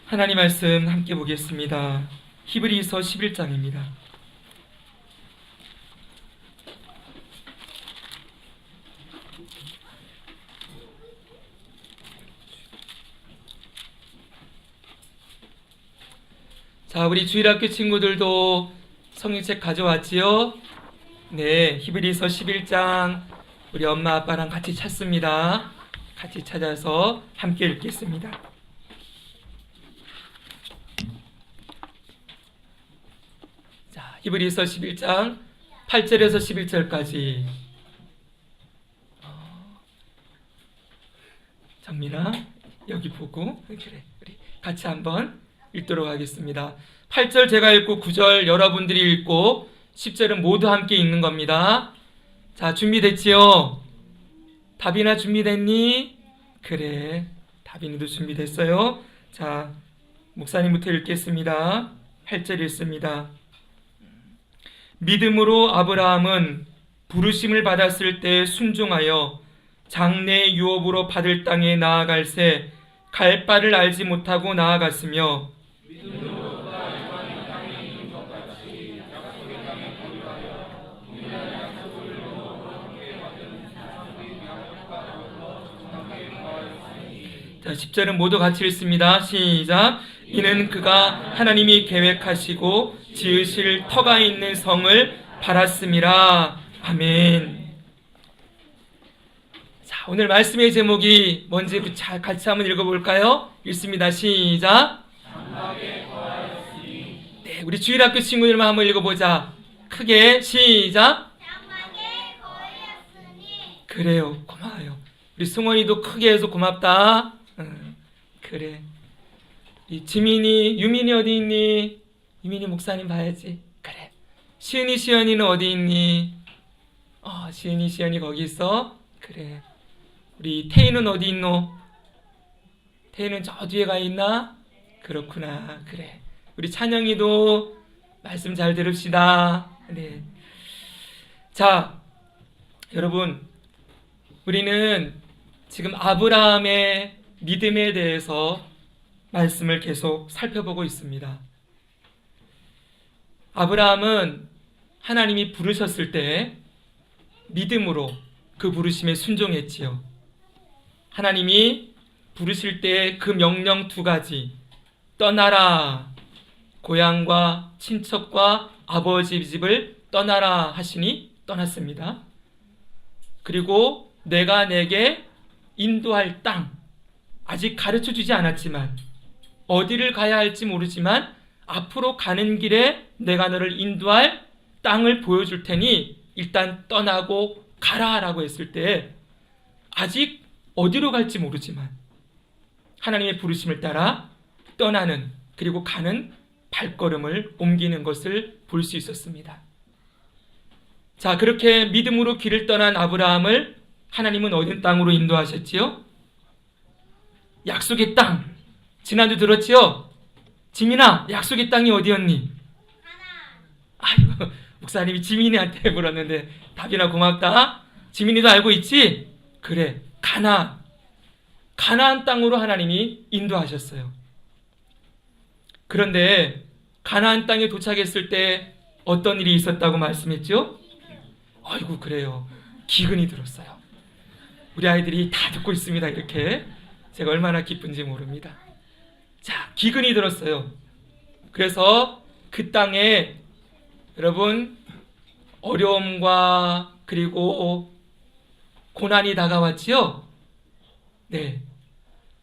하나님 말씀 함께 보겠습니다. 히브리서 11장입니다. 자, 우리 주일학교 친구들도 성경책 가져왔지요? 네, 히브리서 11장 우리 엄마 아빠랑 같이 찾습니다. 같이 찾아서 함께 읽겠습니다. 자, 히브리서 11장 8절에서 11절까지. 정민아, 여기 보고 그래, 우리 같이 한번 읽도록 하겠습니다. 8절 제가 읽고 9절 여러분들이 읽고 10절은 모두 함께 읽는 겁니다. 자, 준비됐지요? 다빈아 준비됐니? 그래, 다빈이도 준비됐어요. 자, 목사님부터 읽겠습니다. 8절 읽습니다. 믿음으로 아브라함은 부르심을 받았을 때 순종하여 장래 유업으로 받을 땅에 나아갈새 갈 바를 알지 못하고 나아갔으며 자, 10절은 모두 같이 읽습니다. 시작. 이는 그가 하나님이 계획하시고 지으실 터가 있는 성을 바랐음이라. 아멘. 자, 오늘 말씀의 제목이 뭔지 같이 한번 읽어볼까요? 읽습니다. 시작. 네, 우리 주일학교 친구들만 한번 읽어보자. 크게 시작. 그래요, 고마워요. 우리 승원이도 크게 해서 고맙다. 그래. 이 지민이, 유민이 어디 있니? 유민이 목사님 봐야지. 그래. 시은이, 시연이는 어디 있니? 시은이, 시연이 거기 있어? 그래. 우리 태희는 어디 있노? 태희는 저 뒤에 가 있나? 그렇구나. 그래. 우리 찬영이도 말씀 잘 들읍시다. 네. 자, 여러분, 우리는 지금 아브라함의 믿음에 대해서 말씀을 계속 살펴보고 있습니다. 아브라함은 하나님이 부르셨을 때 믿음으로 그 부르심에 순종했지요. 하나님이 부르실 때 그 명령 두 가지, 떠나라, 고향과 친척과 아버지 집을 떠나라 하시니 떠났습니다. 그리고 내가 내게 인도할 땅, 아직 가르쳐주지 않았지만 어디를 가야 할지 모르지만 앞으로 가는 길에 내가 너를 인도할 땅을 보여줄 테니 일단 떠나고 가라 라고 했을 때 아직 어디로 갈지 모르지만 하나님의 부르심을 따라 떠나는, 그리고 가는 발걸음을 옮기는 것을 볼 수 있었습니다. 자, 그렇게 믿음으로 길을 떠난 아브라함을 하나님은 어디 땅으로 인도하셨지요? 약속의 땅. 지난주 들었지요? 지민아, 약속의 땅이 어디였니? 아이고, 목사님이 지민이한테 물었는데 답이나 고맙다. 지민이도 알고 있지? 그래, 가나안 땅으로 하나님이 인도하셨어요. 그런데 가나안 땅에 도착했을 때 어떤 일이 있었다고 말씀했죠? 아이고, 그래요. 기근이 들었어요. 우리 아이들이 다 듣고 있습니다. 이렇게 제가 얼마나 기쁜지 모릅니다. 자, 기근이 들었어요. 그래서 그 땅에 여러분 어려움과 그리고 고난이 다가왔지요? 네.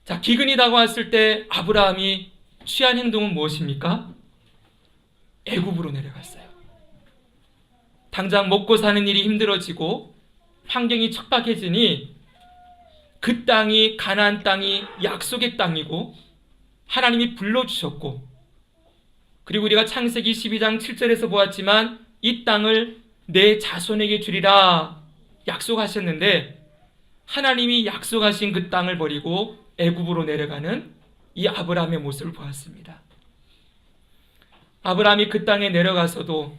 자, 기근이 다가왔을 때 아브라함이 취한 행동은 무엇입니까? 애굽으로 내려갔어요. 당장 먹고 사는 일이 힘들어지고 환경이 척박해지니 그 땅이, 가나안 땅이 약속의 땅이고 하나님이 불러주셨고, 그리고 우리가 창세기 12장 7절에서 보았지만 이 땅을 내 자손에게 주리라 약속하셨는데 하나님이 약속하신 그 땅을 버리고 애굽으로 내려가는 이 아브라함의 모습을 보았습니다. 아브라함이 그 땅에 내려가서도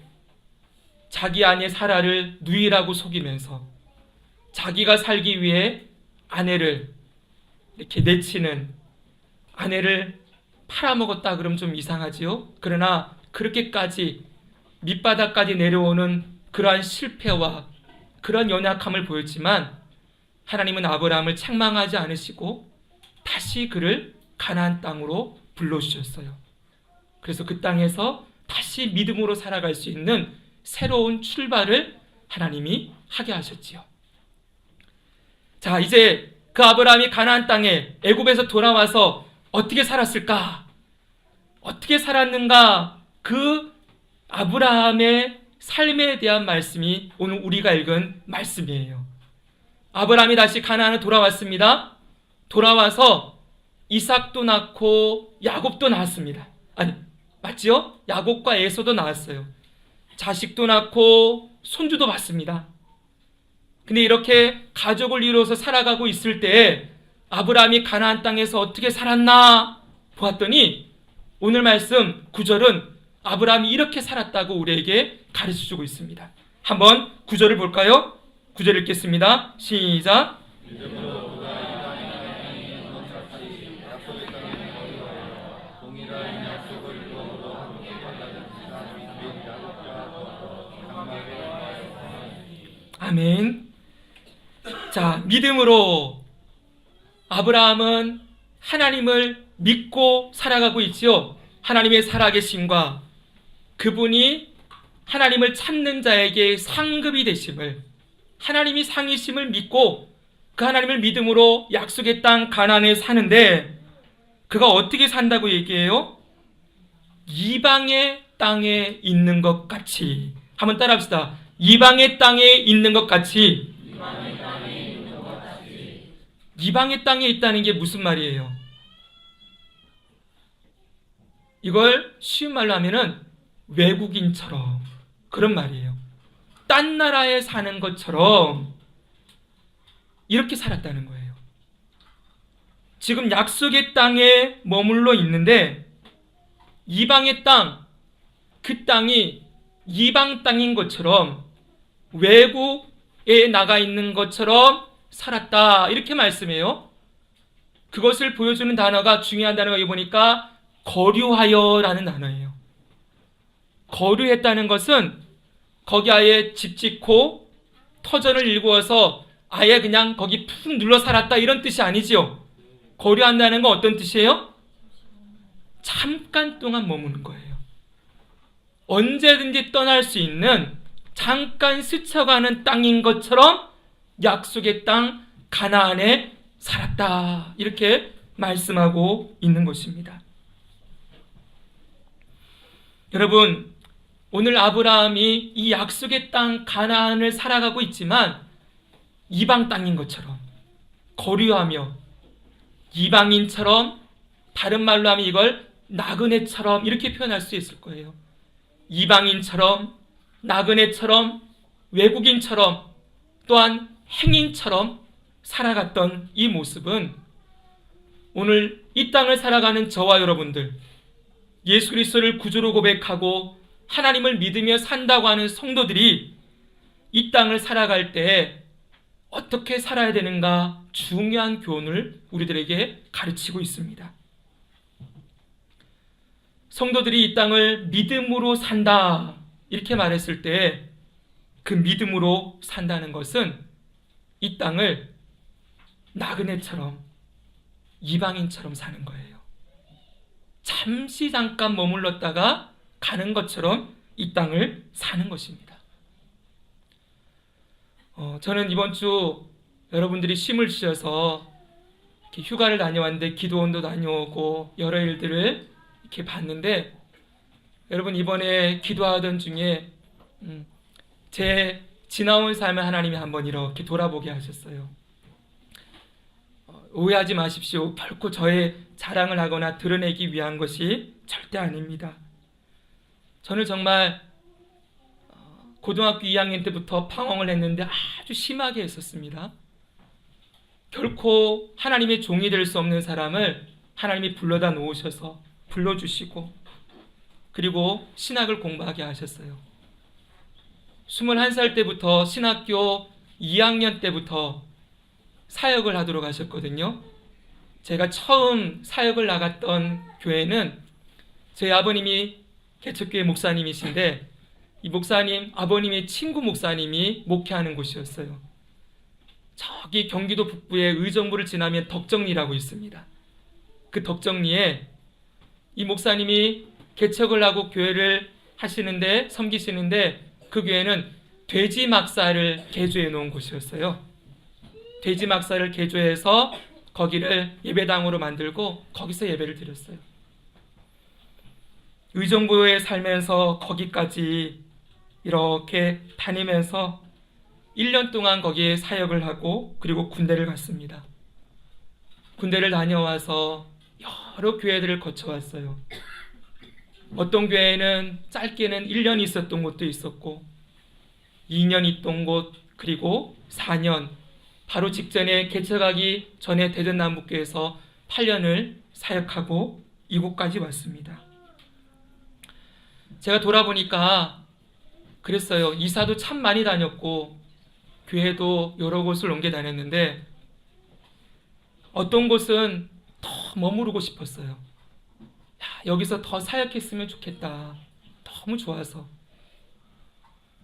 자기 아내 사라를 누이라고 속이면서 자기가 살기 위해 아내를 이렇게 내치는, 아내를 팔아먹었다 그러면 좀 이상하지요. 그러나 그렇게까지 밑바닥까지 내려오는 그러한 실패와 그런 연약함을 보였지만 하나님은 아브라함을 책망하지 않으시고 다시 그를 가나안 땅으로 불러주셨어요. 그래서 그 땅에서 다시 믿음으로 살아갈 수 있는 새로운 출발을 하나님이 하게 하셨지요. 자, 이제 그 아브라함이 가나안 땅에 애굽에서 돌아와서 어떻게 살았을까? 어떻게 살았는가? 그 아브라함의 삶에 대한 말씀이 오늘 우리가 읽은 말씀이에요. 아브라함이 다시 가나안에 돌아왔습니다. 돌아와서 이삭도 낳고 야곱도 낳았습니다. 아니, 맞지요? 야곱과 에서도 낳았어요. 자식도 낳고 손주도 받습니다. 근데 이렇게 가족을 이루어서 살아가고 있을 때 아브라함이 가나안 땅에서 어떻게 살았나 보았더니 오늘 말씀 9절은 아브라함이 이렇게 살았다고 우리에게 가르쳐주고 있습니다. 한번 9절을 볼까요? 9절 읽겠습니다. 시작. 아멘. 자, 믿음으로 아브라함은 하나님을 믿고 살아가고 있지요. 하나님의 살아계심과 그분이 하나님을 찾는 자에게 상급이 되심을, 하나님이 상이심을 믿고 그 하나님을 믿음으로 약속의 땅 가나안에 사는데 그가 어떻게 산다고 얘기해요? 이방의 땅에 있는 것 같이. 한번 따라합시다. 이방의 땅에 있는 것 같이. 이방의 땅에 있다는 게 무슨 말이에요? 이걸 쉬운 말로 하면은 외국인처럼 그런 말이에요. 딴 나라에 사는 것처럼 이렇게 살았다는 거예요. 지금 약속의 땅에 머물러 있는데 이방의 땅, 그 땅이 이방 땅인 것처럼 외국에 나가 있는 것처럼 살았다, 이렇게 말씀해요. 그것을 보여주는 단어가, 중요한 단어가 여기 보니까 거류하여라는 단어예요. 거류했다는 것은 거기 아예 집 짓고 터전을 일구어서 아예 그냥 거기 푹 눌러 살았다, 이런 뜻이 아니지요. 거류한다는 건 어떤 뜻이에요? 잠깐 동안 머무는 거예요. 언제든지 떠날 수 있는 잠깐 스쳐가는 땅인 것처럼 약속의 땅 가나안에 살았다, 이렇게 말씀하고 있는 것입니다. 여러분, 오늘 아브라함이 이 약속의 땅 가나안을 살아가고 있지만 이방 땅인 것처럼 거류하며 이방인처럼, 다른 말로 하면 이걸 나그네처럼 이렇게 표현할 수 있을 거예요. 이방인처럼, 나그네처럼, 외국인처럼, 또한 행인처럼 살아갔던 이 모습은 오늘 이 땅을 살아가는 저와 여러분들, 예수 그리스도를 구주로 고백하고 하나님을 믿으며 산다고 하는 성도들이 이 땅을 살아갈 때 어떻게 살아야 되는가 중요한 교훈을 우리들에게 가르치고 있습니다. 성도들이 이 땅을 믿음으로 산다, 이렇게 말했을 때 그 믿음으로 산다는 것은 이 땅을 나그네처럼 이방인처럼 사는 거예요. 잠시 잠깐 머물렀다가 가는 것처럼 이 땅을 사는 것입니다. 저는 이번 주 여러분들이 쉼을 쉬어서 이렇게 휴가를 다녀왔는데 기도원도 다녀오고 여러 일들을 이렇게 봤는데, 여러분 이번에 기도하던 중에 제 지나온 삶을 하나님이 한번 이렇게 돌아보게 하셨어요. 오해하지 마십시오. 결코 저의 자랑을 하거나 드러내기 위한 것이 절대 아닙니다. 저는 정말 고등학교 2학년 때부터 방황을 했는데 아주 심하게 했었습니다. 결코 하나님의 종이 될 수 없는 사람을 하나님이 불러다 놓으셔서 불러주시고 그리고 신학을 공부하게 하셨어요. 21살 때부터 신학교 2학년 때부터 사역을 하도록 하셨거든요. 제가 처음 사역을 나갔던 교회는 저희 아버님이 개척교회 목사님이신데 이 목사님, 아버님의 친구 목사님이 목회하는 곳이었어요. 저기 경기도 북부의 의정부를 지나면 덕정리라고 있습니다. 그 덕정리에 이 목사님이 개척을 하고 교회를 하시는데, 섬기시는데 그 교회는 돼지 막사를 개조해 놓은 곳이었어요. 돼지 막사를 개조해서 거기를 예배당으로 만들고 거기서 예배를 드렸어요. 의정부에 살면서 거기까지 이렇게 다니면서 1년 동안 거기에 사역을 하고 그리고 군대를 갔습니다. 군대를 다녀와서 여러 교회들을 거쳐왔어요. 어떤 교회는 짧게는 1년 있었던 곳도 있었고 2년 있던 곳, 그리고 4년, 바로 직전에 개척하기 전에 대전남북교에서 8년을 사역하고 이곳까지 왔습니다. 제가 돌아보니까 그랬어요. 이사도 참 많이 다녔고 교회도 여러 곳을 옮겨 다녔는데 어떤 곳은 더 머무르고 싶었어요. 야, 여기서 더 사역했으면 좋겠다. 너무 좋아서.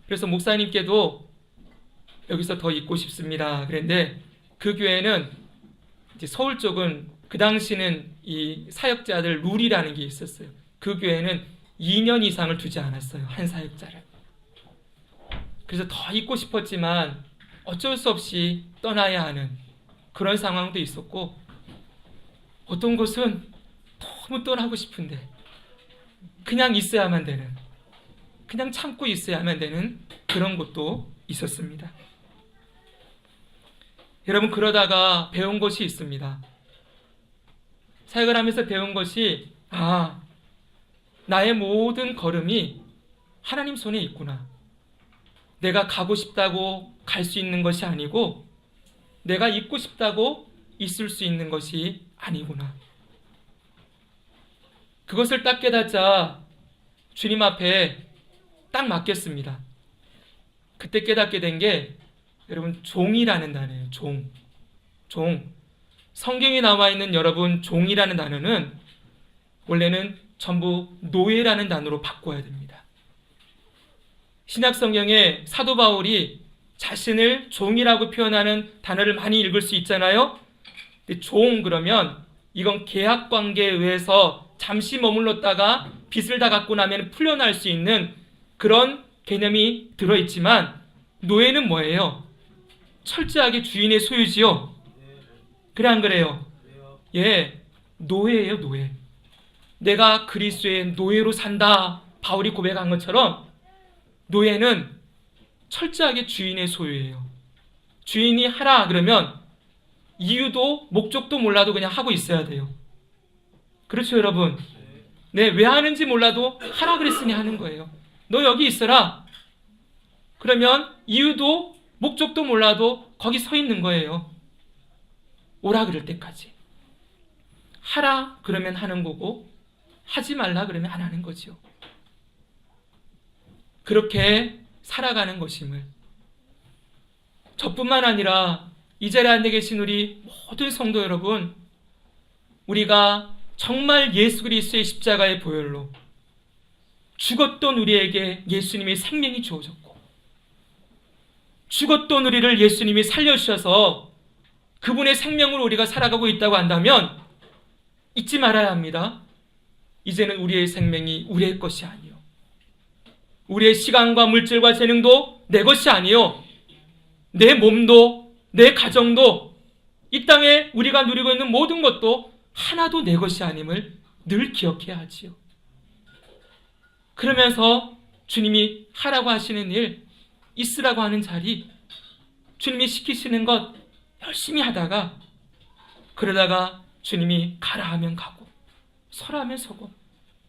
그래서 목사님께도 여기서 더 있고 싶습니다. 그런데 그 교회는 이제 서울 쪽은 그 당시는 이 사역자들 룰이라는 게 있었어요. 그 교회는 2년 이상을 두지 않았어요. 한 사역자를. 그래서 더 있고 싶었지만 어쩔 수 없이 떠나야 하는 그런 상황도 있었고 어떤 곳은 너무 떠나고 싶은데 그냥 있어야만 되는, 그냥 참고 있어야만 되는 그런 곳도 있었습니다. 여러분, 그러다가 배운 것이 있습니다. 사역을 하면서 배운 것이 나의 모든 걸음이 하나님 손에 있구나. 내가 가고 싶다고 갈 수 있는 것이 아니고 내가 있고 싶다고 있을 수 있는 것이 아니구나. 그것을 딱 깨닫자 주님 앞에 딱 맡겼습니다. 그때 깨닫게 된 게 여러분 종이라는 단어예요. 종. 성경에 나와 있는 여러분 종이라는 단어는 원래는 전부 노예라는 단어로 바꿔야 됩니다. 신약 성경에 사도 바울이 자신을 종이라고 표현하는 단어를 많이 읽을 수 있잖아요. 근데 종 그러면 이건 계약 관계에 의해서 잠시 머물렀다가 빚을 다 갚고 나면 풀려날 수 있는 그런 개념이 들어있지만 노예는 뭐예요? 철저하게 주인의 소유지요. 그래 안 그래요? 예, 노예예요. 노예. 내가 그리스도의 노예로 산다, 바울이 고백한 것처럼 노예는 철저하게 주인의 소유예요. 주인이 하라 그러면 이유도 목적도 몰라도 그냥 하고 있어야 돼요. 그렇죠, 여러분? 네, 왜 하는지 몰라도 하라 그랬으니 하는 거예요. 너 여기 있어라. 그러면 이유도 목적도 몰라도 거기 서 있는 거예요. 오라 그럴 때까지. 하라 그러면 하는 거고 하지 말라 그러면 안 하는 거죠. 그렇게 살아가는 것임을, 저뿐만 아니라 이 자리에 앉아 계신 우리 모든 성도 여러분, 우리가 정말 예수 그리스도의 십자가의 보혈로 죽었던 우리에게 예수님의 생명이 주어졌고 죽었던 우리를 예수님이 살려주셔서 그분의 생명으로 우리가 살아가고 있다고 한다면 잊지 말아야 합니다. 이제는 우리의 생명이 우리의 것이 아니요, 우리의 시간과 물질과 재능도 내 것이 아니요, 내 몸도 내 가정도 이 땅에 우리가 누리고 있는 모든 것도 하나도 내 것이 아님을 늘 기억해야 하지요. 그러면서 주님이 하라고 하시는 일, 있으라고 하는 자리, 주님이 시키시는 것 열심히 하다가 그러다가 주님이 가라 하면 가고 서라 하면 서고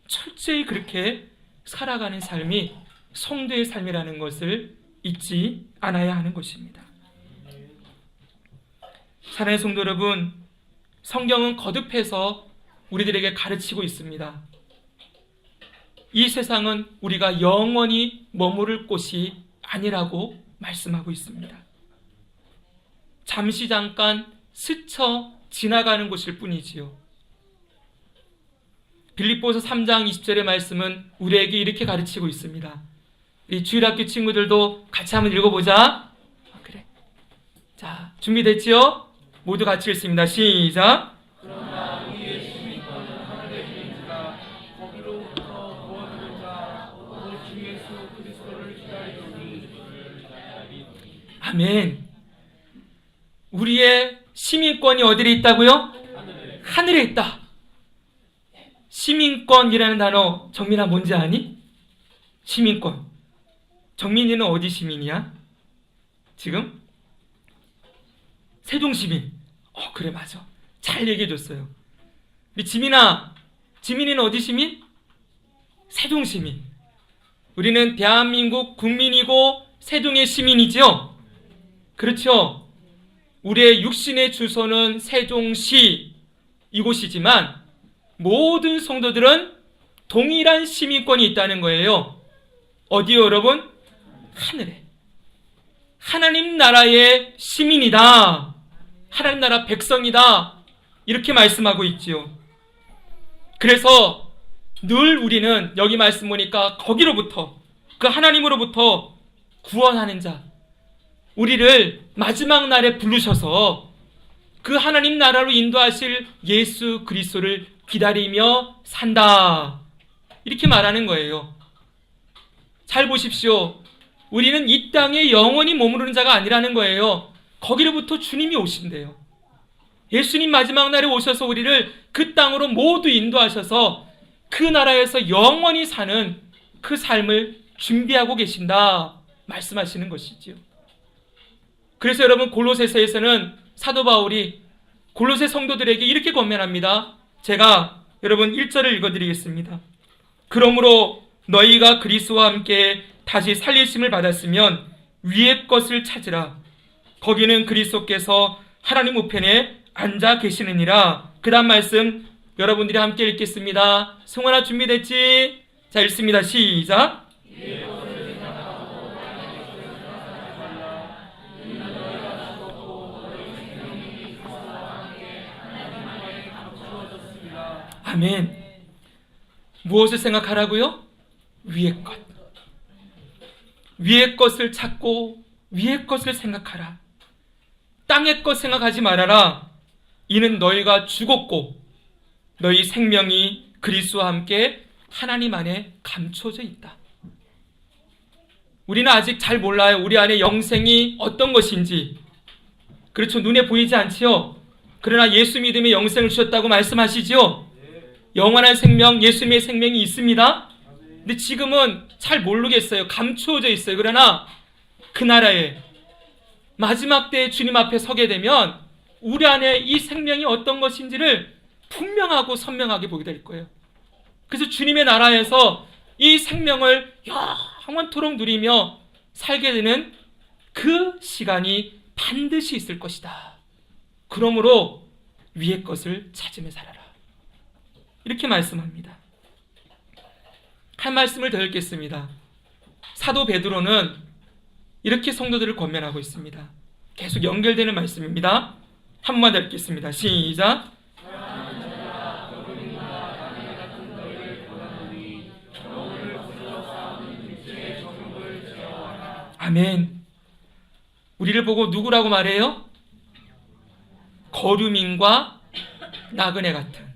철저히 그렇게 살아가는 삶이 성도의 삶이라는 것을 잊지 않아야 하는 것입니다. 사랑하는 성도 여러분, 성경은 거듭해서 우리들에게 가르치고 있습니다. 이 세상은 우리가 영원히 머무를 곳이 아니라고 말씀하고 있습니다. 잠시 잠깐 스쳐 지나가는 곳일 뿐이지요. 빌립보서 3장 20절의 말씀은 우리에게 이렇게 가르치고 있습니다. 우리 주일학교 친구들도 같이 한번 읽어보자. 그래. 자, 준비됐지요? 모두 같이 읽습니다. 시작. 그러나 우리의 시민권은 하늘에 있는지라 거기로부터 구원하는 자 오늘 주 예수 그리스도를 기다리노니. 아멘. 우리의 시민권이 어디에 있다고요? 하늘에 있다. 시민권이라는 단어 정민아 뭔지 아니? 시민권. 정민이는 어디 시민이야? 지금? 세종시민. 그래 맞아. 잘 얘기해줬어요. 우리 지민이는 어디 시민? 세종시민. 우리는 대한민국 국민이고 세종의 시민이죠? 그렇죠? 우리의 육신의 주소는 세종시 이곳이지만 모든 성도들은 동일한 시민권이 있다는 거예요. 어디요 여러분? 하늘에. 하나님 나라의 시민이다. 하나님 나라 백성이다. 이렇게 말씀하고 있지요. 그래서 늘 우리는 여기 말씀 보니까 거기로부터 그 하나님으로부터 구원하는 자 우리를 마지막 날에 부르셔서 그 하나님 나라로 인도하실 예수 그리스도를 기다리며 산다. 이렇게 말하는 거예요. 잘 보십시오. 우리는 이 땅에 영원히 머무르는 자가 아니라는 거예요. 거기로부터 주님이 오신대요. 예수님 마지막 날에 오셔서 우리를 그 땅으로 모두 인도하셔서 그 나라에서 영원히 사는 그 삶을 준비하고 계신다 말씀하시는 것이지요. 그래서 여러분 골로새서에서는 사도 바울이 골로새 성도들에게 이렇게 권면합니다. 제가 여러분 1절을 읽어드리겠습니다. 그러므로 너희가 그리스도와 함께 다시 살리심을 받았으면 위의 것을 찾으라. 거기는 그리스도께서 하나님 우편에 앉아 계시느니라. 그 다음 말씀 여러분들이 함께 읽겠습니다. 승원아 준비됐지? 자 읽습니다. 시작. 아멘. 무엇을 생각하라고요? 위의 것. 위의 것을 찾고 위의 것을 생각하라. 땅의 것 생각하지 말아라. 이는 너희가 죽었고 너희 생명이 그리스도와 함께 하나님 안에 감춰져 있다. 우리는 아직 잘 몰라요. 우리 안에 영생이 어떤 것인지. 그렇죠. 눈에 보이지 않지요. 그러나 예수 믿음에 영생을 주셨다고 말씀하시지요. 영원한 생명, 예수님의 생명이 있습니다. 근데 지금은 잘 모르겠어요. 감추어져 있어요. 그러나 그 나라에 마지막 때에 주님 앞에 서게 되면 우리 안에 이 생명이 어떤 것인지를 분명하고 선명하게 보게 될 거예요. 그래서 주님의 나라에서 이 생명을 영원토록 누리며 살게 되는 그 시간이 반드시 있을 것이다. 그러므로 위의 것을 찾으며 살아라. 이렇게 말씀합니다. 한 말씀을 더 읽겠습니다. 사도 베드로는 이렇게 성도들을 권면하고 있습니다. 계속 연결되는 말씀입니다. 한 번만 더 읽겠습니다. 시작. 아멘. 우리를 보고 누구라고 말해요? 거류민과 나그네 같은.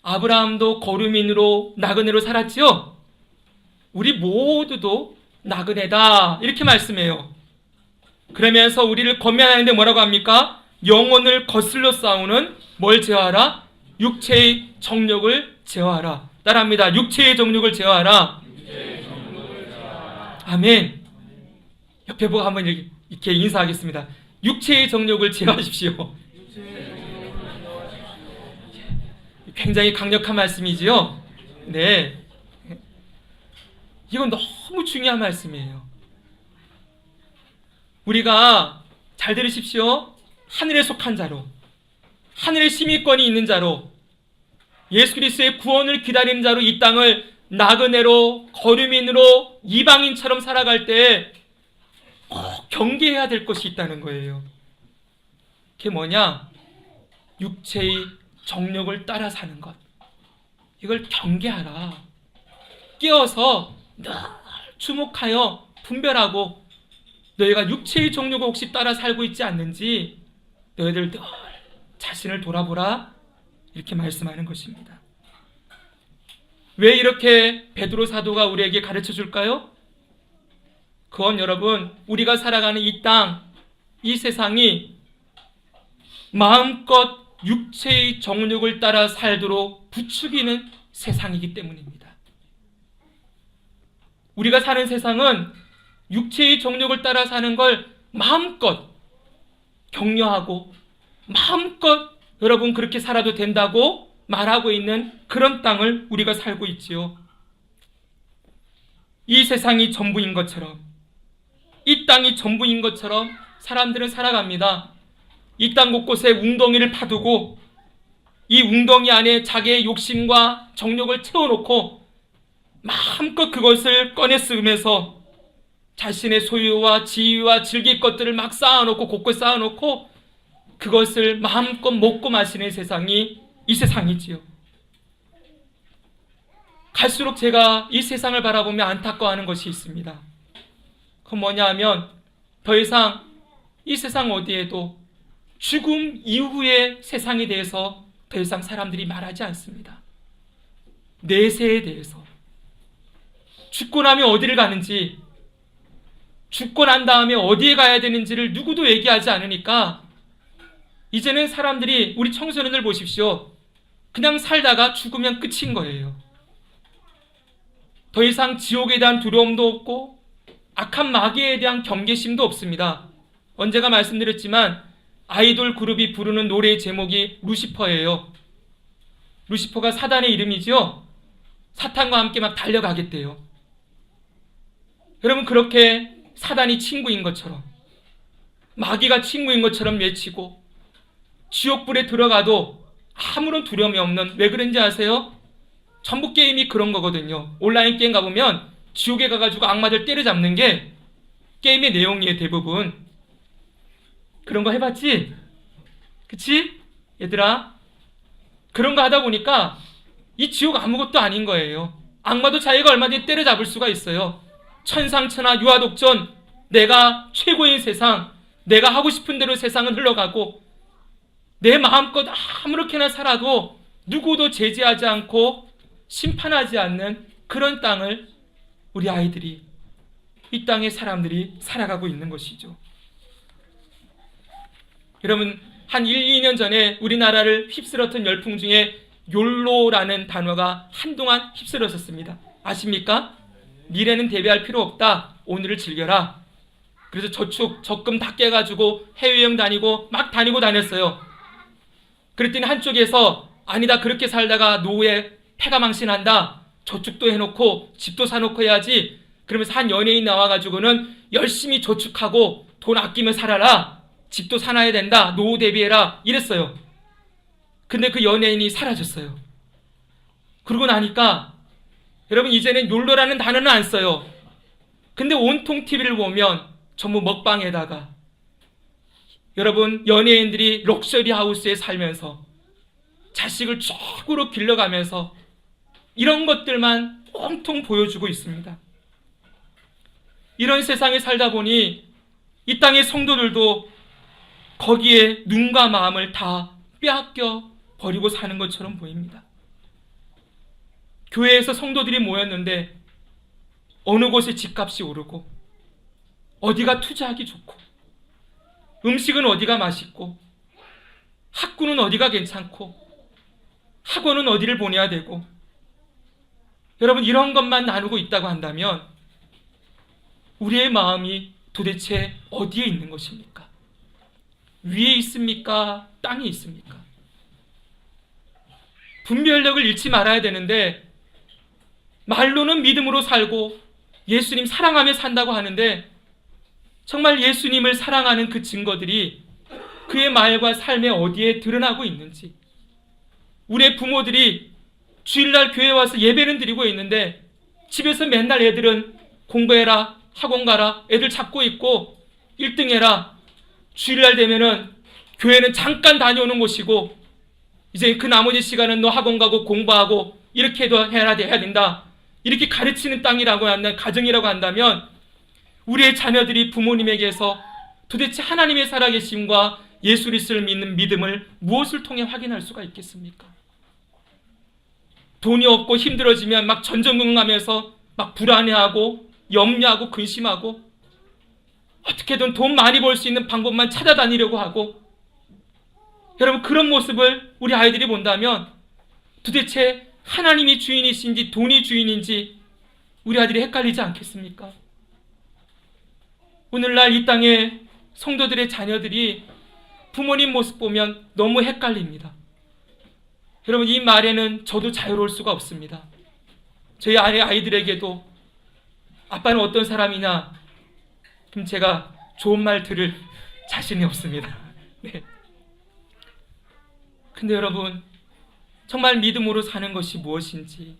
아브라함도 거류민으로 나그네로 살았지요? 우리 모두도 나그네다 이렇게 말씀해요. 그러면서 우리를 권면하는데 뭐라고 합니까? 영혼을 거슬러 싸우는 뭘 제어하라? 육체의 정욕을 제어하라. 따라합니다. 육체의 정욕을 제어하라. 아멘. 옆에 보고 한번 이렇게 인사하겠습니다. 육체의 정욕을 제어하십시오. 굉장히 강력한 말씀이지요. 네, 이건 너무 중요한 말씀이에요. 우리가 잘 들으십시오. 하늘에 속한 자로, 하늘의 시민권이 있는 자로, 예수 그리스도의 구원을 기다리는 자로 이 땅을 나그네로, 거류민으로, 이방인처럼 살아갈 때 꼭 경계해야 될 것이 있다는 거예요. 그게 뭐냐? 육체의 정욕을 따라 사는 것, 이걸 경계하라. 깨어서 늘 주목하여 분별하고 너희가 육체의 정욕을 혹시 따라 살고 있지 않는지 너희들 늘 자신을 돌아보라, 이렇게 말씀하는 것입니다. 왜 이렇게 베드로 사도가 우리에게 가르쳐 줄까요? 그건 여러분, 우리가 살아가는 이 땅, 이 세상이 마음껏 육체의 정욕을 따라 살도록 부추기는 세상이기 때문입니다. 우리가 사는 세상은 육체의 정욕을 따라 사는 걸 마음껏 격려하고 마음껏 여러분 그렇게 살아도 된다고 말하고 있는 그런 땅을 우리가 살고 있지요. 이 세상이 전부인 것처럼, 이 땅이 전부인 것처럼 사람들은 살아갑니다. 이 땅 곳곳에 웅덩이를 파두고 이 웅덩이 안에 자기의 욕심과 정욕을 채워놓고 마음껏 그것을 꺼내 쓰면서 자신의 소유와 지위와 즐길 것들을 막 쌓아놓고 곳곳 쌓아놓고 그것을 마음껏 먹고 마시는 세상이 이 세상이지요. 갈수록 제가 이 세상을 바라보며 안타까워하는 것이 있습니다. 그건 뭐냐 하면 더 이상 이 세상 어디에도 죽음 이후의 세상에 대해서 더 이상 사람들이 말하지 않습니다. 내세에 대해서, 죽고 나면 어디를 가는지, 죽고 난 다음에 어디에 가야 되는지를 누구도 얘기하지 않으니까 이제는 사람들이, 우리 청소년들 보십시오, 그냥 살다가 죽으면 끝인 거예요. 더 이상 지옥에 대한 두려움도 없고 악한 마귀에 대한 경계심도 없습니다. 언제가 말씀드렸지만 아이돌 그룹이 부르는 노래의 제목이 루시퍼예요. 루시퍼가 사단의 이름이지요. 사탄과 함께 막 달려가겠대요. 여러분, 그렇게 사단이 친구인 것처럼, 마귀가 친구인 것처럼 외치고 지옥불에 들어가도 아무런 두려움이 없는, 왜 그런지 아세요? 전부 게임이 그런 거거든요. 온라인 게임 가보면 지옥에 가가지고 악마들 때려잡는 게 게임의 내용이에요. 대부분 그런 거 해봤지? 그치? 얘들아, 그런 거 하다 보니까 이 지옥 아무것도 아닌 거예요. 악마도 자기가 얼마든지 때려잡을 수가 있어요. 천상천하 유아독존, 내가 최고인 세상, 내가 하고 싶은 대로 세상은 흘러가고 내 마음껏 아무렇게나 살아도 누구도 제지하지 않고 심판하지 않는 그런 땅을 우리 아이들이, 이 땅의 사람들이 살아가고 있는 것이죠. 여러분, 한 1, 2년 전에 우리나라를 휩쓸었던 열풍 중에 욜로라는 단어가 한동안 휩쓸었었습니다. 아십니까? 미래는 대비할 필요 없다. 오늘을 즐겨라. 그래서 저축, 적금 다 깨가지고 해외여행 다니고 막 다녔어요. 그랬더니 한쪽에서 아니다, 그렇게 살다가 노후에 패가 망신한다. 저축도 해놓고 집도 사놓고 해야지. 그러면서 한 연예인 나와가지고는 열심히 저축하고 돈 아끼며 살아라. 집도 사놔야 된다. 노후 대비해라. 이랬어요. 근데 그 연예인이 사라졌어요. 그러고 나니까 여러분, 이제는 욜로라는 단어는 안 써요. 근데 온통 TV를 보면 전부 먹방에다가 여러분, 연예인들이 럭셔리 하우스에 살면서 자식을 쪽으로 길러가면서 이런 것들만 온통 보여주고 있습니다. 이런 세상에 살다 보니 이 땅의 성도들도 거기에 눈과 마음을 다 빼앗겨 버리고 사는 것처럼 보입니다. 교회에서 성도들이 모였는데 어느 곳에 집값이 오르고 어디가 투자하기 좋고 음식은 어디가 맛있고 학구는 어디가 괜찮고 학원은 어디를 보내야 되고, 여러분, 이런 것만 나누고 있다고 한다면 우리의 마음이 도대체 어디에 있는 것입니까? 위에 있습니까? 땅에 있습니까? 분별력을 잃지 말아야 되는데 말로는 믿음으로 살고 예수님 사랑하며 산다고 하는데 정말 예수님을 사랑하는 그 증거들이 그의 말과 삶에 어디에 드러나고 있는지, 우리의 부모들이 주일날 교회에 와서 예배는 드리고 있는데 집에서 맨날 애들은 공부해라, 학원 가라, 애들 잡고 있고 1등 해라, 주일날 되면은 교회는 잠깐 다녀오는 곳이고 이제 그 나머지 시간은 너 학원 가고 공부하고 이렇게 해야 된다. 이렇게 가르치는 땅이라고 한다면, 가정이라고 한다면 우리의 자녀들이 부모님에게서 도대체 하나님의 살아계심과 예수 그리스도를 믿는 믿음을 무엇을 통해 확인할 수가 있겠습니까? 돈이 없고 힘들어지면 막 전전긍긍하면서 막 불안해하고 염려하고 근심하고 어떻게든 돈 많이 벌 수 있는 방법만 찾아다니려고 하고, 여러분 그런 모습을 우리 아이들이 본다면 도대체 하나님이 주인이신지 돈이 주인인지 우리 아이들이 헷갈리지 않겠습니까? 오늘날 이 땅의 성도들의 자녀들이 부모님 모습 보면 너무 헷갈립니다. 여러분 이 말에는 저도 자유로울 수가 없습니다. 저희 아이들에게도 아빠는 어떤 사람이냐? 그럼 제가 좋은 말 들을 자신이 없습니다. 네. 근데 여러분 정말 믿음으로 사는 것이 무엇인지,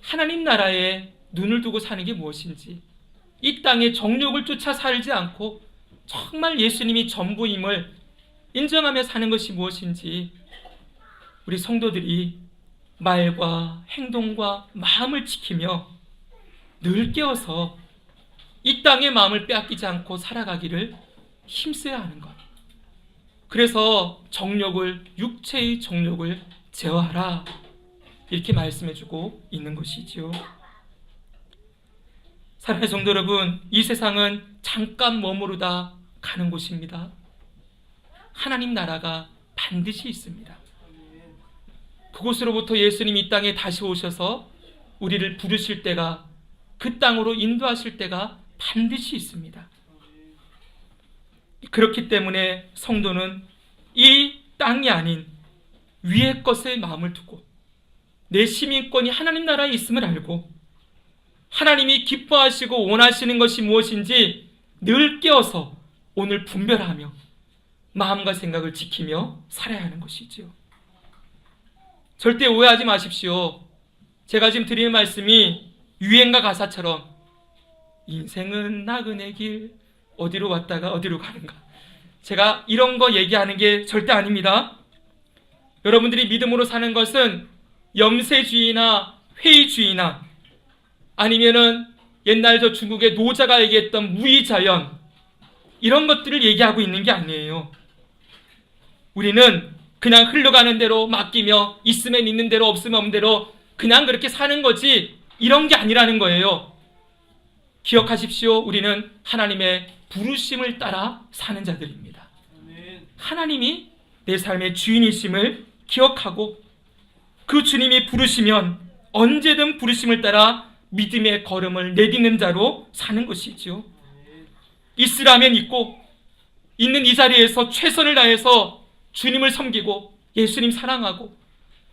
하나님 나라에 눈을 두고 사는 게 무엇인지, 이 땅의 정욕을 쫓아 살지 않고 정말 예수님이 전부임을 인정하며 사는 것이 무엇인지 우리 성도들이 말과 행동과 마음을 지키며 늘 깨어서 이 땅의 마음을 빼앗기지 않고 살아가기를 힘써야 하는 것. 그래서 정욕을, 육체의 정욕을 제어하라, 이렇게 말씀해주고 있는 것이지요. 사랑하는 성도 여러분, 이 세상은 잠깐 머무르다 가는 곳입니다. 하나님 나라가 반드시 있습니다. 그곳으로부터 예수님이 이 땅에 다시 오셔서 우리를 부르실 때가, 그 땅으로 인도하실 때가 반드시 있습니다. 그렇기 때문에 성도는 이 땅이 아닌 위의 것에 마음을 두고 내 시민권이 하나님 나라에 있음을 알고 하나님이 기뻐하시고 원하시는 것이 무엇인지 늘 깨어서 오늘 분별하며 마음과 생각을 지키며 살아야 하는 것이지요. 절대 오해하지 마십시오. 제가 지금 드리는 말씀이 유행가 가사처럼 인생은 나그네 길, 어디로 왔다가 어디로 가는가, 제가 이런 거 얘기하는 게 절대 아닙니다. 여러분들이 믿음으로 사는 것은 염세주의나 회의주의나 아니면은 옛날 저 중국의 노자가 얘기했던 무의자연, 이런 것들을 얘기하고 있는 게 아니에요. 우리는 그냥 흘러가는 대로 맡기며 있으면 있는 대로 없으면 없는 대로 그냥 그렇게 사는 거지, 이런 게 아니라는 거예요. 기억하십시오. 우리는 하나님의 부르심을 따라 사는 자들입니다. 하나님이 내 삶의 주인이심을 기억하고 그 주님이 부르시면 언제든 부르심을 따라 믿음의 걸음을 내딛는 자로 사는 것이지요. 있으라면 있고, 있는 이 자리에서 최선을 다해서 주님을 섬기고 예수님 사랑하고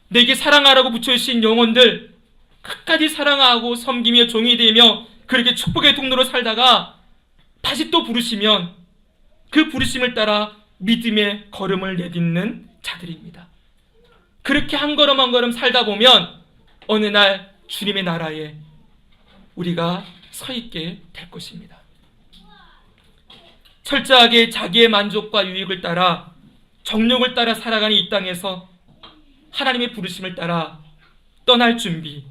내게 사랑하라고 붙여주신 영혼들 끝까지 사랑하고 섬기며 종이 되며 그렇게 축복의 통로로 살다가 다시 또 부르시면 그 부르심을 따라 믿음의 걸음을 내딛는 자들입니다. 그렇게 한 걸음 한 걸음 살다 보면 어느 날 주님의 나라에 우리가 서 있게 될 것입니다. 철저하게 자기의 만족과 유익을 따라 정욕을 따라 살아가는 이 땅에서 하나님의 부르심을 따라 떠날 준비,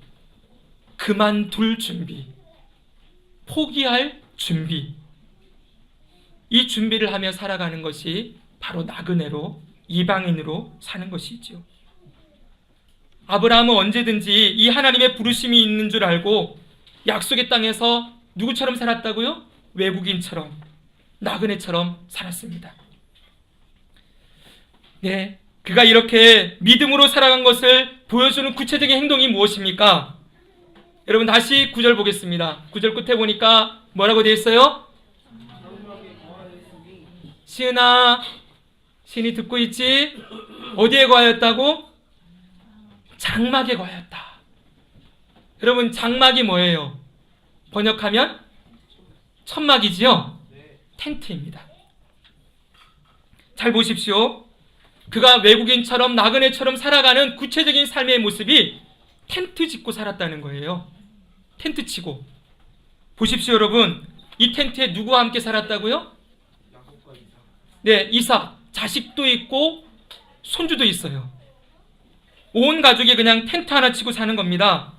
그만둘 준비, 포기할 준비, 이 준비를 하며 살아가는 것이 바로 나그네로, 이방인으로 사는 것이지요. 아브라함은 언제든지 이 하나님의 부르심이 있는 줄 알고 약속의 땅에서 누구처럼 살았다고요? 외국인처럼, 나그네처럼 살았습니다. 네, 그가 이렇게 믿음으로 살아간 것을 보여주는 구체적인 행동이 무엇입니까? 여러분 다시 9절 보겠습니다. 9절 끝에 보니까 뭐라고 되어 있어요? 시은아, 신이 듣고 있지? 어디에 거하였다고? 장막에 거하였다. 여러분 장막이 뭐예요? 번역하면 천막이지요? 텐트입니다. 잘 보십시오. 그가 외국인처럼 나그네처럼 살아가는 구체적인 삶의 모습이 텐트 짓고 살았다는 거예요. 텐트 치고. 보십시오 여러분, 이 텐트에 누구와 함께 살았다고요? 네, 이삭. 자식도 있고 손주도 있어요. 온 가족이 그냥 텐트 하나 치고 사는 겁니다.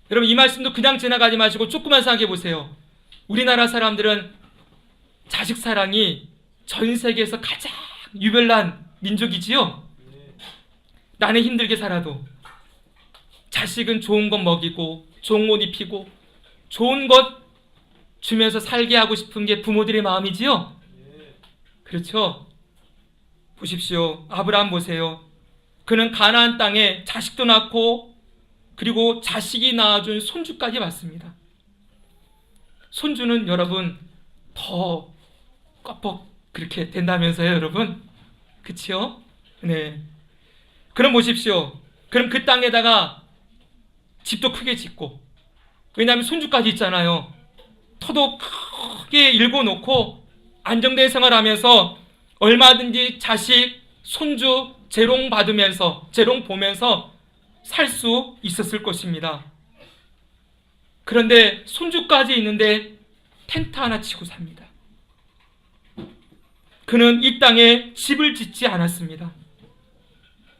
여러분, 이 말씀도 그냥 지나가지 마시고 조금만 생각해 보세요. 우리나라 사람들은 자식 사랑이 전 세계에서 가장 유별난 민족이지요. 나는 힘들게 살아도 자식은 좋은 것 먹이고 좋은 옷 입히고 좋은 것 주면서 살게 하고 싶은 게 부모들의 마음이지요. 그렇죠? 보십시오. 아브라함 보세요. 그는 가나안 땅에 자식도 낳고 그리고 자식이 낳아준 손주까지 낳습니다. 손주는 여러분 더 껍벅 그렇게 된다면서요, 여러분? 그치요? 네. 그럼 보십시오. 그럼 그 땅에다가 집도 크게 짓고, 왜냐하면 손주까지 있잖아요. 터도 크게 일궈 놓고 안정된 생활하면서 얼마든지 자식, 손주 재롱 받으면서, 재롱 보면서 살 수 있었을 것입니다. 그런데 손주까지 있는데 텐트 하나 치고 삽니다. 그는 이 땅에 집을 짓지 않았습니다.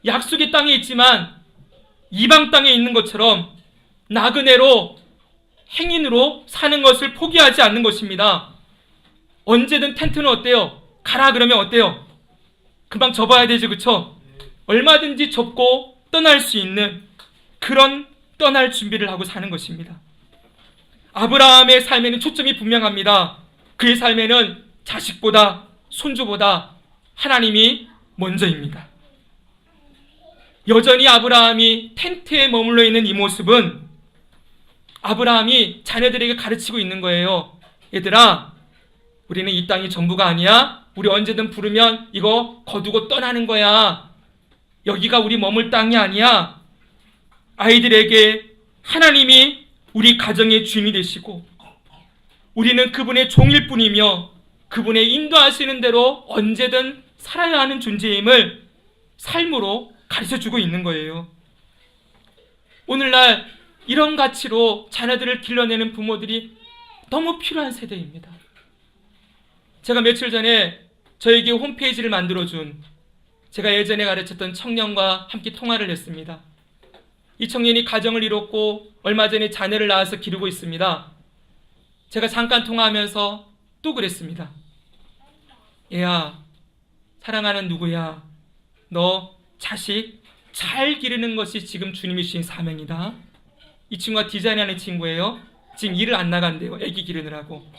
약속의 땅에 있지만 이방 땅에 있는 것처럼 나그네로 행인으로 사는 것을 포기하지 않는 것입니다. 언제든 텐트는 어때요? 가라 그러면 어때요? 금방 접어야 되지, 그쵸? 얼마든지 접고 떠날 수 있는 그런 떠날 준비를 하고 사는 것입니다. 아브라함의 삶에는 초점이 분명합니다. 그의 삶에는 자식보다 손주보다 하나님이 먼저입니다. 여전히 아브라함이 텐트에 머물러 있는 이 모습은 아브라함이 자녀들에게 가르치고 있는 거예요. 얘들아, 우리는 이 땅이 전부가 아니야. 우리 언제든 부르면 이거 거두고 떠나는 거야. 여기가 우리 머물 땅이 아니야. 아이들에게 하나님이 우리 가정의 주인이 되시고 우리는 그분의 종일 뿐이며 그분의 인도하시는 대로 언제든 살아야 하는 존재임을 삶으로 가르쳐주고 있는 거예요. 오늘날 이런 가치로 자녀들을 길러내는 부모들이 너무 필요한 세대입니다. 제가 며칠 전에 저에게 홈페이지를 만들어준 제가 예전에 가르쳤던 청년과 함께 통화를 했습니다. 이 청년이 가정을 이뤘고 얼마 전에 자녀를 낳아서 기르고 있습니다. 제가 잠깐 통화하면서 또 그랬습니다. 얘야, 사랑하는 누구야, 너 자식 잘 기르는 것이 지금 주님이 주신 사명이다. 이 친구가 디자인하는 친구예요. 지금 일을 안 나간대요. 애기 기르느라고.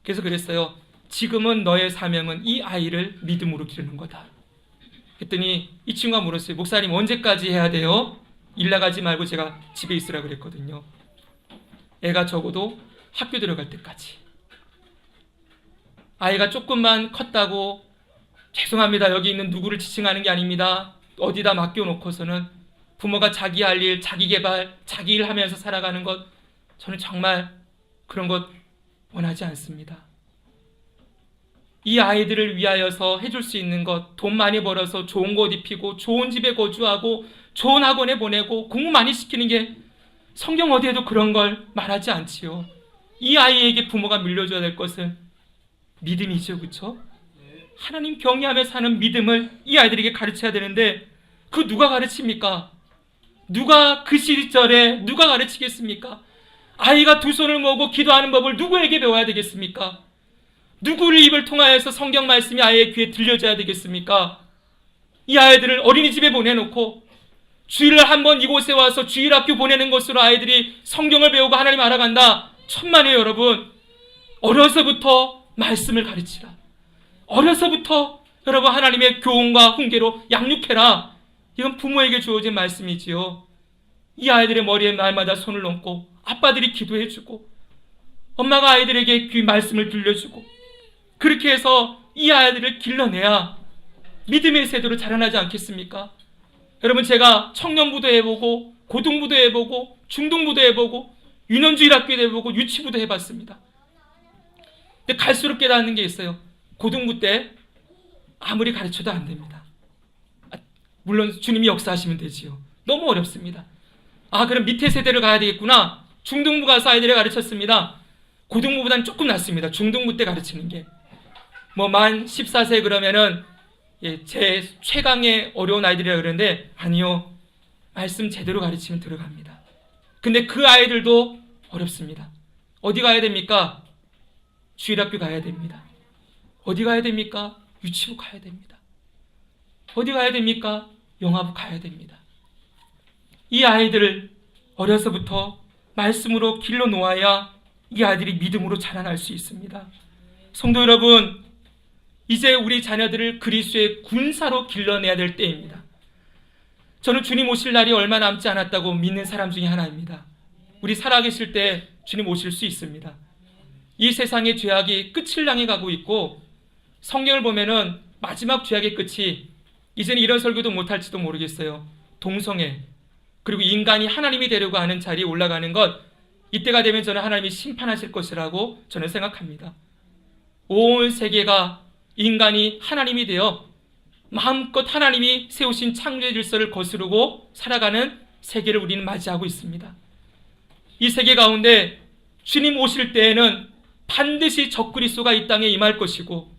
그래서 그랬어요. 지금은 너의 사명은 이 아이를 믿음으로 기르는 거다. 그랬더니 이 친구가 물었어요. 목사님, 언제까지 해야 돼요? 일 나가지 말고 제가 집에 있으라 그랬거든요. 애가 적어도 학교 들어갈 때까지. 아이가 조금만 컸다고 죄송합니다, 여기 있는 누구를 지칭하는 게 아닙니다, 어디다 맡겨놓고서는 부모가 자기 할 일, 자기 개발, 자기 일 하면서 살아가는 것, 저는 정말 그런 것 원하지 않습니다. 이 아이들을 위하여서 해줄 수 있는 것, 돈 많이 벌어서 좋은 옷 입히고 좋은 집에 거주하고 좋은 학원에 보내고 공부 많이 시키는 게 성경 어디에도 그런 걸 말하지 않지요. 이 아이에게 부모가 물려줘야 될 것은 믿음이죠, 그렇죠? 하나님 경외하며 사는 믿음을 이 아이들에게 가르쳐야 되는데 그 누가 가르칩니까? 누가 그 시절에 누가 가르치겠습니까? 아이가 두 손을 모으고 기도하는 법을 누구에게 배워야 되겠습니까? 누구를 입을 통하여서 성경 말씀이 아이의 귀에 들려져야 되겠습니까? 이 아이들을 어린이집에 보내놓고 주일을 한번 이곳에 와서 주일학교 보내는 것으로 아이들이 성경을 배우고 하나님 알아간다. 천만에요, 여러분. 어려서부터 말씀을 가르치라. 어려서부터 여러분 하나님의 교훈과 훈계로 양육해라. 이건 부모에게 주어진 말씀이지요. 이 아이들의 머리에 날마다 손을 얹고 아빠들이 기도해주고 엄마가 아이들에게 귀 말씀을 들려주고 그렇게 해서 이 아이들을 길러내야 믿음의 세대로 자라나지 않겠습니까? 여러분, 제가 청년부도 해보고 고등부도 해보고 중등부도 해보고 유년주일학교도 해보고 유치부도 해봤습니다. 근데 갈수록 깨닫는 게 있어요. 고등부 때 아무리 가르쳐도 안 됩니다. 물론 주님이 역사하시면 되지요. 너무 어렵습니다. 그럼 밑에 세대를 가야 되겠구나. 중등부 가서 아이들을 가르쳤습니다. 고등부보다는 조금 낫습니다. 중등부 때 가르치는 게. 만 14세 그러면은 제 최강의 어려운 아이들이라 그러는데 아니요. 말씀 제대로 가르치면 들어갑니다. 근데 그 아이들도 어렵습니다. 어디 가야 됩니까? 주일학교 가야 됩니다. 어디 가야 됩니까? 유치부 가야 됩니다. 어디 가야 됩니까? 영화부 가야 됩니다. 이 아이들을 어려서부터 말씀으로 길러 놓아야 이 아이들이 믿음으로 자라날 수 있습니다. 성도 여러분, 이제 우리 자녀들을 그리스도의 군사로 길러내야 될 때입니다. 저는 주님 오실 날이 얼마 남지 않았다고 믿는 사람 중에 하나입니다. 우리 살아계실 때 주님 오실 수 있습니다. 이 세상의 죄악이 끝을 향해 가고 있고, 성경을 보면은 마지막 죄악의 끝이, 이제는 이런 설교도 못할지도 모르겠어요, 동성애, 그리고 인간이 하나님이 되려고 하는 자리에 올라가는 것, 이때가 되면 저는 하나님이 심판하실 것이라고 저는 생각합니다. 온 세계가 인간이 하나님이 되어 마음껏 하나님이 세우신 창조의 질서를 거스르고 살아가는 세계를 우리는 맞이하고 있습니다. 이 세계 가운데 주님 오실 때에는 반드시 적그리스도가 이 땅에 임할 것이고,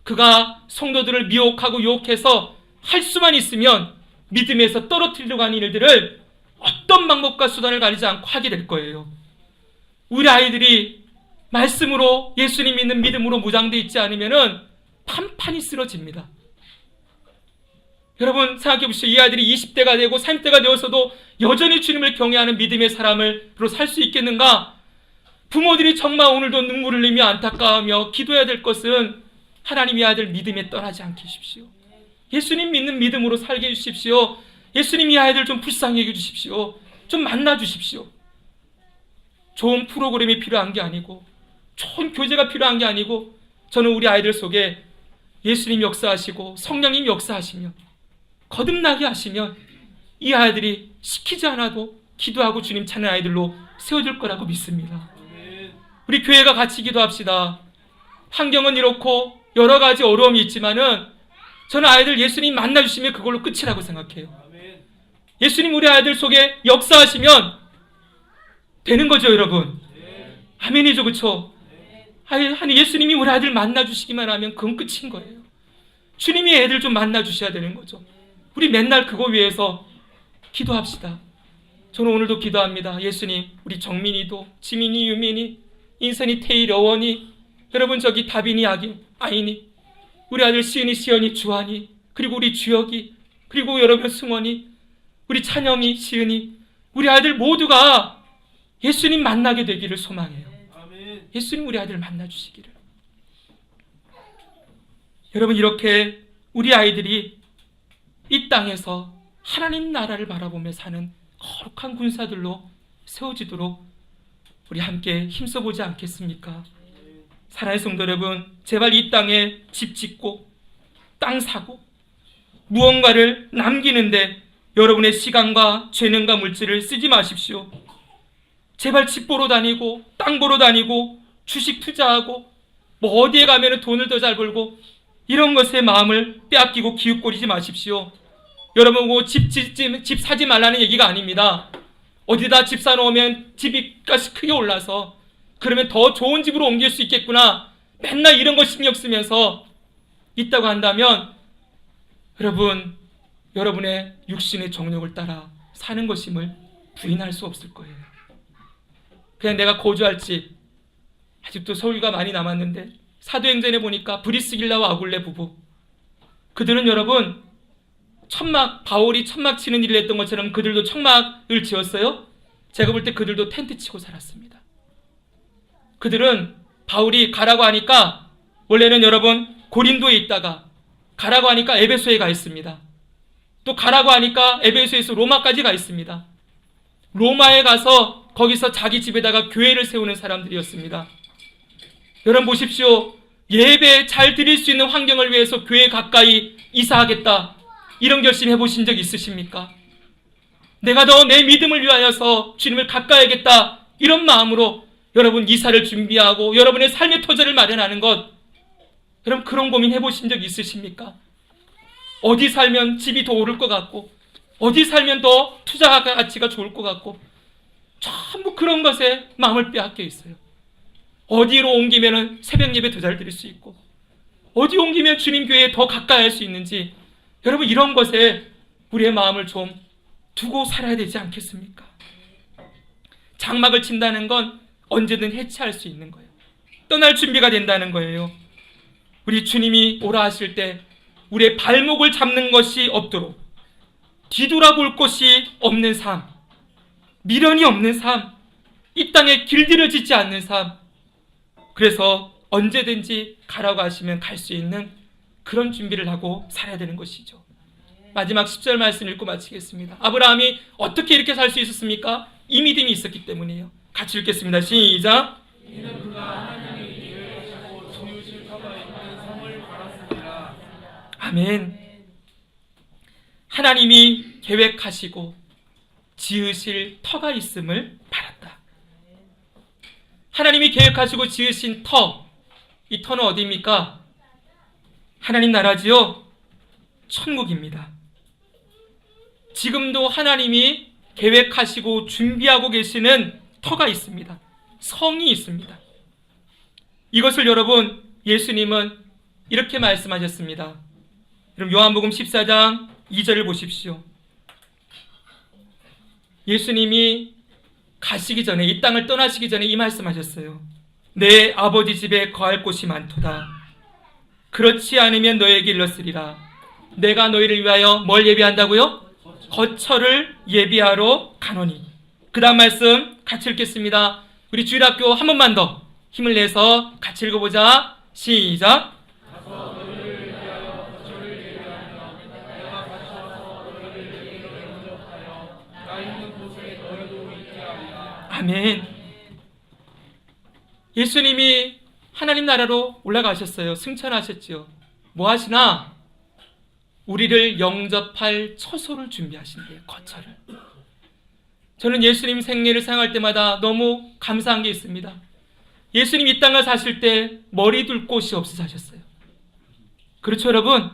그가 성도들을 미혹하고 유혹해서 할 수만 있으면 믿음에서 떨어뜨리려고 하는 일들을 어떤 방법과 수단을 가리지 않고 하게 될 거예요. 우리 아이들이 말씀으로, 예수님 믿는 믿음으로 무장되어 있지 않으면 판판이 쓰러집니다. 여러분 생각해 보시죠. 이 아이들이 20대가 되고 30대가 되어서도 여전히 주님을 경외하는 믿음의 사람으로 살 수 있겠는가? 부모들이 정말 오늘도 눈물을 흘리며 안타까워하며 기도해야 될 것은, 하나님의 아들 믿음에 떠나지 않게 해주십시오. 예수님 믿는 믿음으로 살게 해주십시오. 예수님 이 아이들 좀 불쌍히 해주십시오. 좀 만나주십시오. 좋은 프로그램이 필요한 게 아니고, 좋은 교재가 필요한 게 아니고, 저는 우리 아이들 속에 예수님 역사하시고 성령님 역사하시며 거듭나게 하시면 이 아이들이 시키지 않아도 기도하고 주님 찾는 아이들로 세워질 거라고 믿습니다. 우리 교회가 같이 기도합시다. 환경은 이렇고 여러 가지 어려움이 있지만은 저는 아이들 예수님 만나주시면 그걸로 끝이라고 생각해요. 예수님 우리 아이들 속에 역사하시면 되는 거죠, 여러분. 아멘이죠, 그렇죠? 아니 예수님이 우리 아이들 만나주시기만 하면 그건 끝인 거예요. 주님이 애들 좀 만나주셔야 되는 거죠. 우리 맨날 그거 위해서 기도합시다. 저는 오늘도 기도합니다. 예수님, 우리 정민이도, 지민이, 유민이, 인선이, 태희, 여원이, 여러분 저기 다빈이, 아인이, 우리 아들 시은이, 시연이, 주한이, 그리고 우리 주혁이, 그리고 여러분 승원이, 우리 찬영이, 시은이, 우리 아들 모두가 예수님 만나게 되기를 소망해요. 예수님 우리 아들 만나주시기를. 여러분 이렇게 우리 아이들이 이 땅에서 하나님 나라를 바라보며 사는 거룩한 군사들로 세워지도록 우리 함께 힘써보지 않겠습니까? 사랑하는 성도 여러분, 제발 이 땅에 집 짓고 땅 사고 무언가를 남기는데 여러분의 시간과 재능과 물질을 쓰지 마십시오. 제발 집 보러 다니고 땅 보러 다니고 주식 투자하고 뭐 어디에 가면 돈을 더 잘 벌고 이런 것에 마음을 빼앗기고 기웃거리지 마십시오. 여러분 뭐 집 사지 말라는 얘기가 아닙니다. 어디다 집 사놓으면 집값이 크게 올라서 그러면 더 좋은 집으로 옮길 수 있겠구나, 맨날 이런 거 신경 쓰면서 있다고 한다면 여러분, 여러분의 육신의 정욕을 따라 사는 것임을 부인할 수 없을 거예요. 그냥 내가 거주할 집, 아직도 서울가 많이 남았는데 사도행전에 보니까 브리스길라와 아굴레 부부, 그들은 여러분 바울이 천막 치는 일을 했던 것처럼 그들도 천막을 지었어요. 제가 볼 때 그들도 텐트 치고 살았습니다. 그들은 바울이 가라고 하니까, 원래는 여러분 고린도에 있다가 가라고 하니까 에베소에 가 있습니다. 또 가라고 하니까 에베소에서 로마까지 가 있습니다. 로마에 가서 거기서 자기 집에다가 교회를 세우는 사람들이었습니다. 여러분 보십시오. 예배 잘 드릴 수 있는 환경을 위해서 교회 가까이 이사하겠다, 이런 결심 해보신 적 있으십니까? 내가 더 내 믿음을 위하여서 주님을 가까이 하겠다, 이런 마음으로 여러분 이사를 준비하고 여러분의 삶의 터전을 마련하는 것, 여러분 그런 고민 해보신 적 있으십니까? 어디 살면 집이 더 오를 것 같고 어디 살면 더 투자 가치가 좋을 것 같고 전부 그런 것에 마음을 빼앗겨 있어요. 어디로 옮기면 새벽 예배 더 잘 드릴 수 있고 어디 옮기면 주님 교회에 더 가까이 할 수 있는지, 여러분 이런 것에 우리의 마음을 좀 두고 살아야 되지 않겠습니까? 장막을 친다는 건 언제든 해체할 수 있는 거예요. 떠날 준비가 된다는 거예요. 우리 주님이 오라 하실 때 우리의 발목을 잡는 것이 없도록, 뒤돌아볼 곳이 없는 삶, 미련이 없는 삶, 이 땅에 길들여지지 않는 삶, 그래서 언제든지 가라고 하시면 갈 수 있는 그런 준비를 하고 살아야 되는 것이죠. 마지막 10절 말씀 읽고 마치겠습니다. 아브라함이 어떻게 이렇게 살 수 있었습니까? 이 믿음이 있었기 때문이에요. 같이 읽겠습니다. 시작. 이는 그가 하나님의 일을 하고 지으실 터가 있는 성을 바랐습니다. 아멘. 하나님이 계획하시고 지으실 터가 있음을 바랐다. 하나님이 계획하시고 지으신 터, 이 터는 어디입니까? 하나님 나라지요? 천국입니다. 지금도 하나님이 계획하시고 준비하고 계시는 터가 있습니다. 성이 있습니다. 이것을 여러분, 예수님은 이렇게 말씀하셨습니다. 여러분, 요한복음 14장 2절을 보십시오. 예수님이 가시기 전에, 이 땅을 떠나시기 전에 이 말씀하셨어요. 내 아버지 집에 거할 곳이 많도다. 그렇지 않으면 너에게 일렀으리라. 내가 너희를 위하여 뭘 예비한다고요? 거처를 예비하러 가노니. 그 다음 말씀 같이 읽겠습니다. 우리 주일학교 한 번만 더 힘을 내서 같이 읽어보자. 시작. 가서 너희를 위하여 거처를 예비하며 내가 가셔서 너희를 영접하여 나 있는 곳에 너희도 있게 하리라. 아멘. 예수님이 하나님 나라로 올라가셨어요. 승천하셨지요. 뭐 하시나? 우리를 영접할 처소를 준비하신대요. 거처를. 저는 예수님 생애를 생각할 때마다 너무 감사한 게 있습니다. 예수님 이 땅을 사실 때 머리 둘 곳이 없이 사셨어요. 그렇죠, 여러분?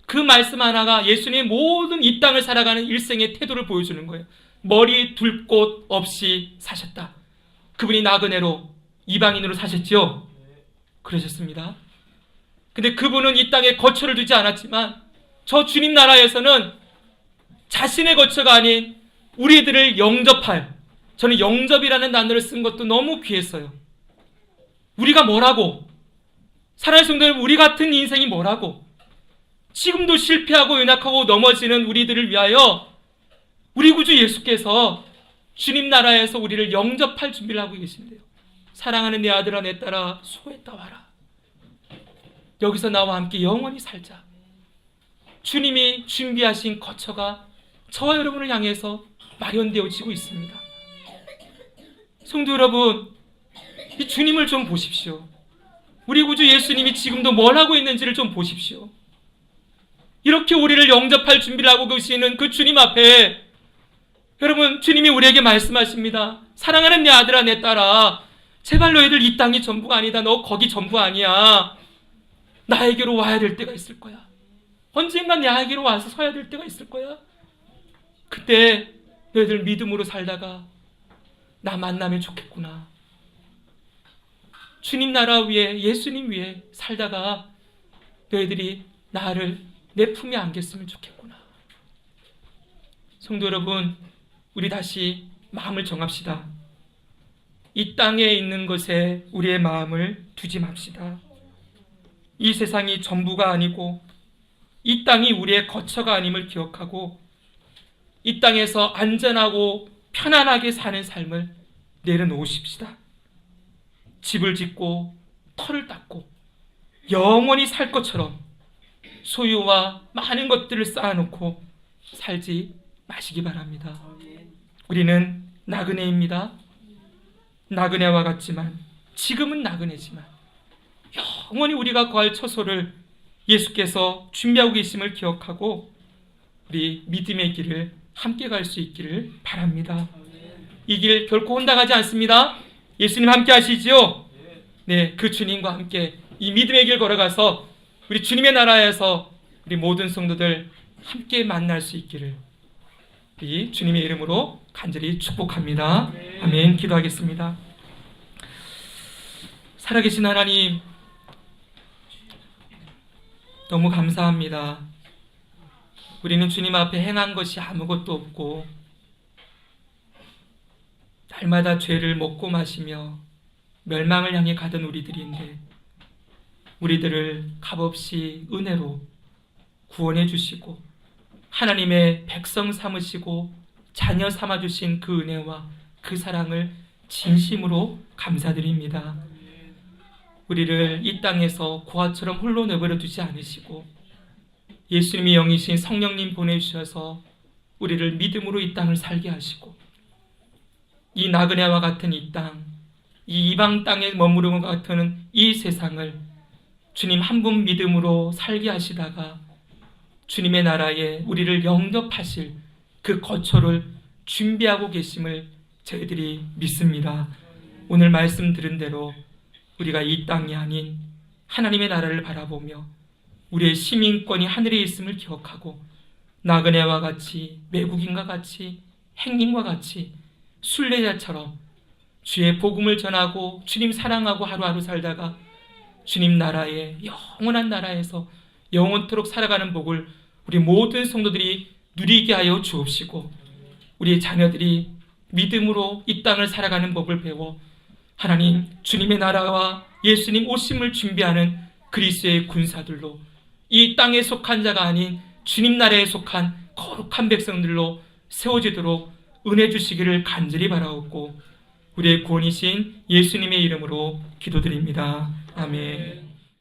그 말씀 하나가 예수님의 모든 이 땅을 살아가는 일생의 태도를 보여주는 거예요. 머리 둘 곳 없이 사셨다. 그분이 나그네로, 이방인으로 사셨지요? 그러셨습니다. 근데 그분은 이 땅에 거처를 두지 않았지만 저 주님 나라에서는 자신의 거처가 아닌 우리들을 영접할, 저는 영접이라는 단어를 쓴 것도 너무 귀했어요. 우리가 뭐라고? 사랑하는 성도 여러분, 우리 같은 인생이 뭐라고? 지금도 실패하고 연약하고 넘어지는 우리들을 위하여 우리 구주 예수께서 주님 나라에서 우리를 영접할 준비를 하고 계신대요. 사랑하는 내 아들아 내 딸아 소에다 와라. 여기서 나와 함께 영원히 살자. 주님이 준비하신 거처가 저와 여러분을 향해서 마련되어지고 있습니다. 성도 여러분, 이 주님을 좀 보십시오. 우리 구주 예수님이 지금도 뭘 하고 있는지를 좀 보십시오. 이렇게 우리를 영접할 준비를 하고 계시는 그 주님 앞에 여러분, 주님이 우리에게 말씀하십니다. 사랑하는 내 아들아 내 딸아, 제발 너희들 이 땅이 전부가 아니다. 너 거기 전부 아니야. 나에게로 와야 될 때가 있을 거야. 언젠간 나에게로 와서 서야 될 때가 있을 거야. 그때 너희들 믿음으로 살다가 나 만나면 좋겠구나. 주님 나라 위에, 예수님 위에 살다가 너희들이 나를 내 품에 안겼으면 좋겠구나. 성도 여러분, 우리 다시 마음을 정합시다. 이 땅에 있는 것에 우리의 마음을 두지 맙시다. 이 세상이 전부가 아니고 이 땅이 우리의 거처가 아님을 기억하고 이 땅에서 안전하고 편안하게 사는 삶을 내려놓으십시다. 집을 짓고 터를 닦고 영원히 살 것처럼 소유와 많은 것들을 쌓아놓고 살지 마시기 바랍니다. 우리는 나그네입니다. 나그네와 같지만, 지금은 나그네지만 영원히 우리가 거할 처소를 예수께서 준비하고 계심을 기억하고 우리 믿음의 길을 함께 갈 수 있기를 바랍니다. 이 길 결코 혼자 가지 않습니다. 예수님 함께 하시지요? 네, 그 주님과 함께 이 믿음의 길 걸어가서 우리 주님의 나라에서 우리 모든 성도들 함께 만날 수 있기를 이 주님의 이름으로 간절히 축복합니다. 아멘. 기도하겠습니다. 살아계신 하나님, 너무 감사합니다. 우리는 주님 앞에 행한 것이 아무것도 없고 날마다 죄를 먹고 마시며 멸망을 향해 가던 우리들인데 우리들을 값없이 은혜로 구원해 주시고 하나님의 백성 삼으시고 자녀 삼아 주신 그 은혜와 그 사랑을 진심으로 감사드립니다. 우리를 이 땅에서 고아처럼 홀로 내버려 두지 않으시고 예수님이 영이신 성령님 보내주셔서 우리를 믿음으로 이 땅을 살게 하시고 이 나그네와 같은 이 땅, 이 이방 땅에 머무르는 것 같은 이 세상을 주님 한 분 믿음으로 살게 하시다가 주님의 나라에 우리를 영접하실 그 거처를 준비하고 계심을 저희들이 믿습니다. 오늘 말씀 들은 대로 우리가 이 땅이 아닌 하나님의 나라를 바라보며 우리의 시민권이 하늘에 있음을 기억하고 나그네와 같이 외국인과 같이 행님과 같이 순례자처럼 주의 복음을 전하고 주님 사랑하고 하루하루 살다가 주님 나라에 영원한 나라에서 영원토록 살아가는 복을 우리 모든 성도들이 누리게 하여 주옵시고 우리의 자녀들이 믿음으로 이 땅을 살아가는 법을 배워 하나님 주님의 나라와 예수님 오심을 준비하는 그리스도의 군사들로 이 땅에 속한 자가 아닌 주님 나라에 속한 거룩한 백성들로 세워지도록 은혜 주시기를 간절히 바라옵고 우리의 구원이신 예수님의 이름으로 기도드립니다. 아멘.